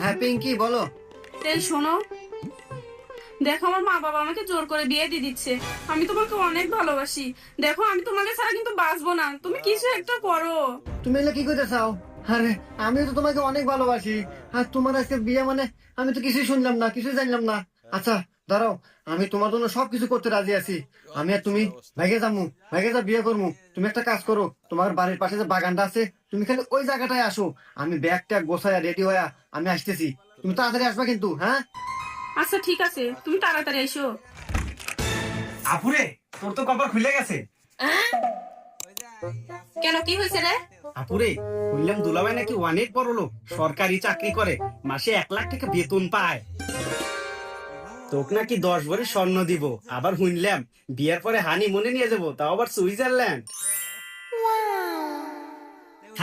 হ্যাঁ পিঙ্কি বলো। এই শোনো, দেখো আমার মা বাবা আমাকে জোর করে বিয়ে দিয়ে দিচ্ছে। আমি তোমাকে অনেক ভালোবাসি। দেখো আমি তোমাকে ছাড়া কিন্তু বাঁচবো না, তুমি কিছু একটা করো। তুমি এগুলো কি করতে চাও? আরে আমিও তো তোমাকে অনেক ভালোবাসি। আর তোমার আজকে বিয়ে মানে আমি তো কিছুই শুনলাম না, কিছুই জানলাম না। আচ্ছা দাঁড়াও, আমি তোমার জন্য সবকিছু করতে রাজি আছি। আমি আর তুমি ভাইগে যাবো, ভাইগে যা বিয়ে করবো। তুমি একটা কাজ করো, তোমার বাড়ির পাশে যে বাগানটা আছে তুমি খালি ওই জায়গাটায় আসো। আমি ব্যাগ ট্যাগ গোছায়া রেডি হয়ে আমি আসতেছি। তুমি তাড়াতাড়ি আসবা কিন্তু, হ্যাঁ? আচ্ছা ঠিক আছে, তুমি তাড়াতাড়ি এসো। আপুরে, তোর তো কপাল খুলে গেছে। কেন, কি হয়েছে রে? আপুরে, শুনলাম দুলাভাই নাকি অনেক বড় লোক, সরকারি চাকরি করে, মাসে 1 লাখ টাকা বেতন পায়। তোকে নাকি 10 ভরি স্বর্ণ দিব। আবার শুনলাম বিয়ের পরে হানি মনে নিয়ে যাবো, তাও আবার সুইজারল্যান্ড।